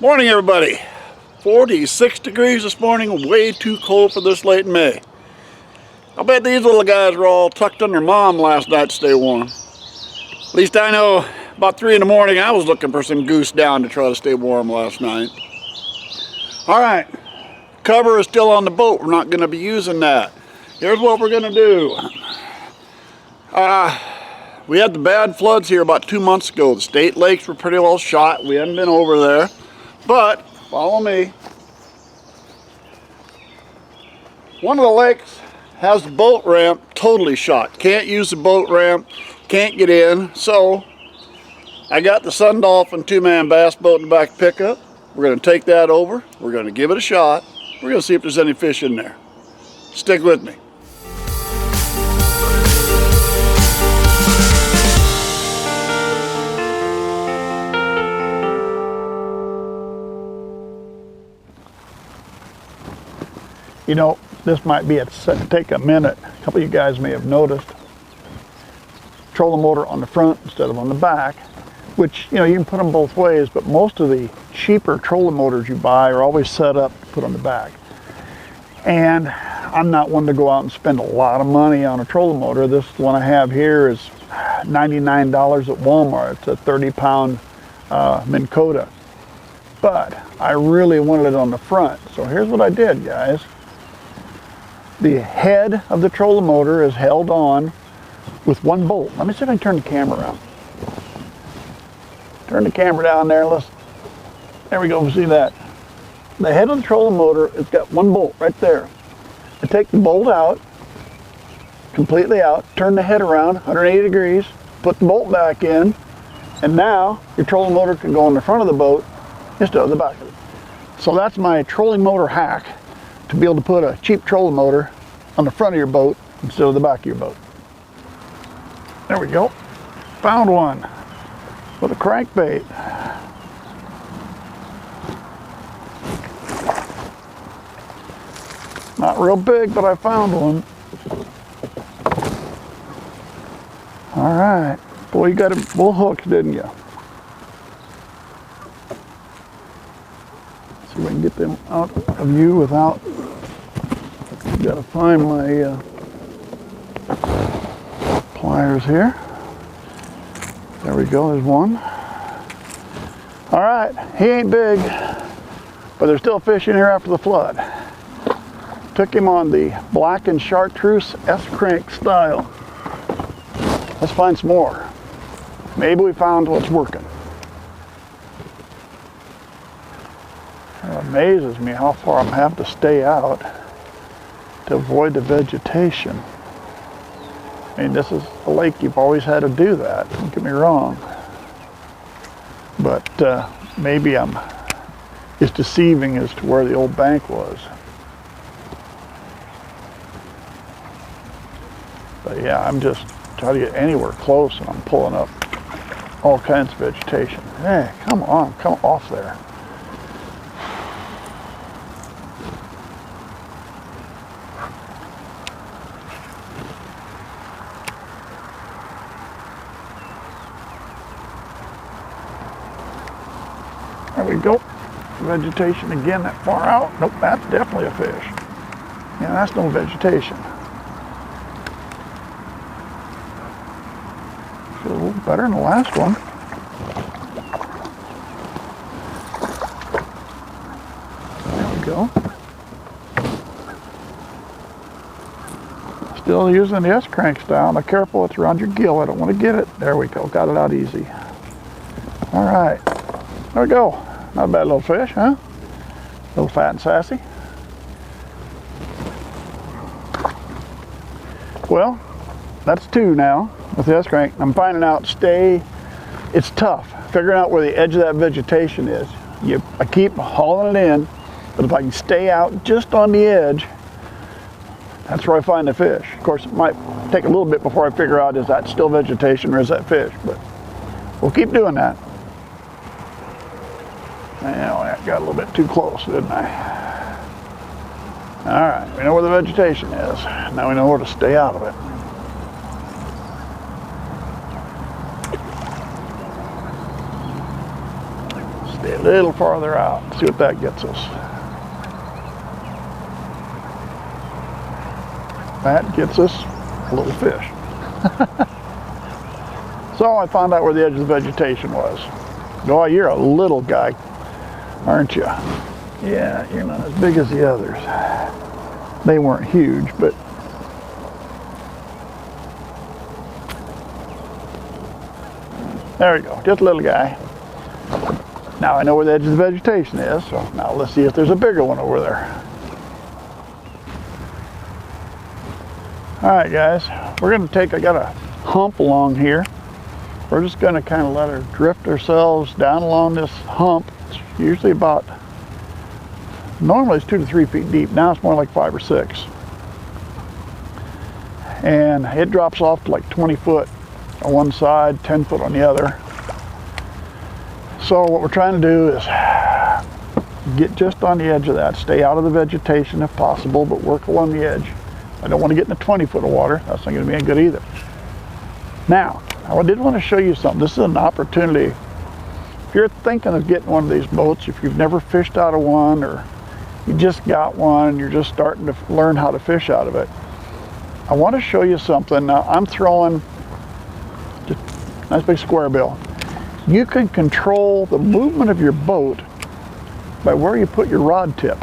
Morning, everybody. 46 degrees this morning, way too cold for this late in May. I bet these little guys were all tucked under mom last night to stay warm. At least I know about 3 in the morning I was looking for some goose down to try to stay warm last night. Alright, cover is still on the boat. We're not going to be using that. Here's what we're going to do. We had the bad floods here about 2 months ago. The state lakes were pretty well shot. We hadn't been over there. But, follow me. One of the lakes has the boat ramp totally shot. Can't use the boat ramp, can't get in. So, I got the Sun Dolphin 2-man bass boat in the back pickup. We're going to take that over. We're going to give it a shot. We're going to see if there's any fish in there. Stick with me. You know, this might be take a minute. A couple of you guys may have noticed. Trolling motor on the front instead of on the back, which, you know, you can put them both ways, but most of the cheaper trolling motors you buy are always set up to put on the back. And I'm not one to go out and spend a lot of money on a trolling motor. This one I have here is $99 at Walmart. It's a 30-pound Minn Kota. But I really wanted it on the front. So here's what I did, guys. The head of the trolling motor is held on with one bolt. Let me see if I can turn the camera around. Turn the camera down there. There we go. See that? The head of the trolling motor, it's got one bolt right there. I take the bolt out, completely out, turn the head around 180 degrees, put the bolt back in, and now your trolling motor can go on the front of the boat instead of the back of it. So that's my trolling motor hack, to be able to put a cheap trolling motor on the front of your boat instead of the back of your boat. There we go. Found one with a crankbait. Not real big, but I found one. All right. Boy, you got a bull hooks, didn't you? See if I can get them out of view without. Got to find my pliers here. There we go. There's one. All right. He ain't big, but there's still fish in here after the flood. Took him on the black and chartreuse S-crank style. Let's find some more. Maybe we found what's working. It amazes me how far I'm having to stay out to avoid the vegetation. I mean, this is a lake, you've always had to do that, don't get me wrong. But maybe I'm just deceiving as to where the old bank was. But yeah, I'm just trying to get anywhere close and I'm pulling up all kinds of vegetation. Hey, come on, come off there. There we go. Vegetation again that far out. Nope, that's definitely a fish. Yeah, that's no vegetation. Feels a little better than the last one. There we go. Still using the S-crank style. Now careful, it's around your gill. I don't want to get it. There we go. Got it out easy. All right. There we go. Not a bad little fish, huh? A little fat and sassy. Well, that's 2 now with the S-crank. I'm finding out it's tough figuring out where the edge of that vegetation is. I keep hauling it in, but if I can stay out just on the edge, that's where I find the fish. Of course, it might take a little bit before I figure out, is that still vegetation or is that fish? But we'll keep doing that. Well, I got a little bit too close, didn't I? All right, we know where the vegetation is. Now we know where to stay out of it. Stay a little farther out. See what that gets us. That gets us a little fish. So I found out where the edge of the vegetation was. Oh, you're a little guy, aren't you? Yeah, you're not as big as the others. They weren't huge, but there we go, just a little guy. Now I know where the edge of the vegetation is, so now let's see if there's a bigger one over there. All right, guys, we're gonna take, I got a hump along here. We're just gonna kind of let her drift ourselves down along this hump. It's usually about, normally it's 2 to 3 feet deep. Now it's more like 5 or 6. And it drops off to like 20 foot on one side, 10 foot on the other. So what we're trying to do is get just on the edge of that, stay out of the vegetation if possible, but work along the edge. I don't want to get in a 20 foot of water. That's not going to be any good either. Now, I did want to show you something. This is an opportunity. If you're thinking of getting one of these boats, if you've never fished out of one, or you just got one and you're just starting to learn how to fish out of it, I want to show you something. Now, I'm throwing just a nice big square bill. You can control the movement of your boat by where you put your rod tip.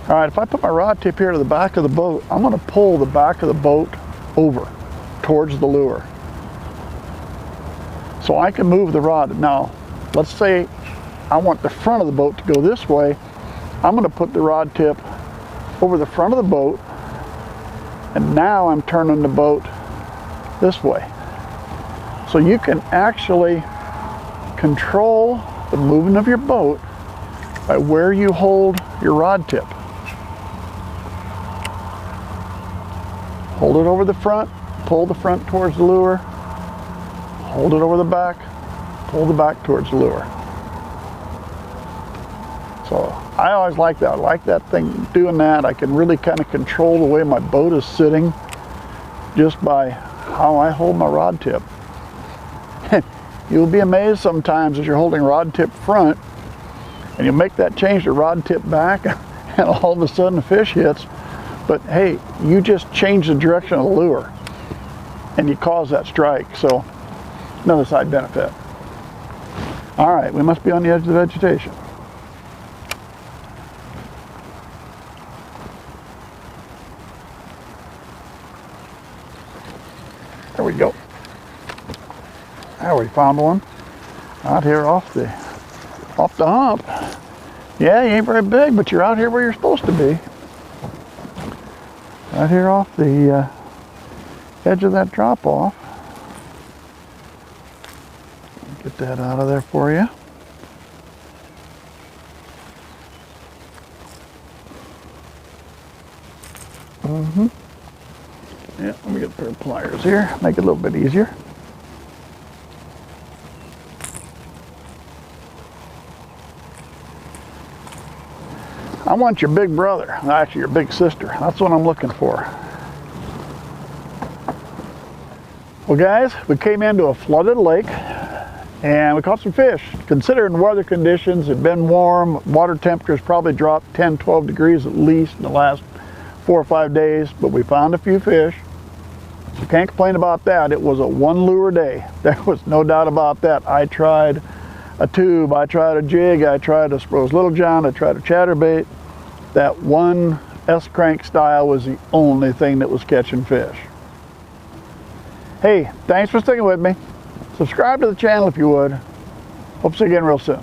All right, if I put my rod tip here to the back of the boat, I'm going to pull the back of the boat over towards the lure. So I can move the rod. Now, let's say I want the front of the boat to go this way. I'm going to put the rod tip over the front of the boat, and now I'm turning the boat this way. So you can actually control the movement of your boat by where you hold your rod tip. Hold it over the front, pull the front towards the lure, hold it over the back, pull the back towards the lure. So I always like that. I like that thing, doing that. I can really kind of control the way my boat is sitting just by how I hold my rod tip. You'll be amazed sometimes as you're holding rod tip front and you make that change to rod tip back and all of a sudden the fish hits. But hey, you just change the direction of the lure and you cause that strike. So another side benefit. All right, we must be on the edge of the vegetation. There we go. There, we found one out here off the hump. Yeah, you ain't very big, but you're out here where you're supposed to be. Right here off the edge of that drop off. Get that out of there for you. Yeah, let me get a pair of pliers here, make it a little bit easier. I want your big brother, actually your big sister. That's what I'm looking for. Well guys, we came into a flooded lake and we caught some fish. Considering weather conditions, had been warm, water temperatures probably dropped 10, 12 degrees at least in the last 4 or 5 days, but we found a few fish. So can't complain about that. It was a one lure day. There was no doubt about that. I tried a tube, I tried a jig, I tried a Spro's Little John, I tried a chatterbait. That one S-crank style was the only thing that was catching fish. Hey, thanks for sticking with me. Subscribe to the channel if you would. Hope to see you again real soon.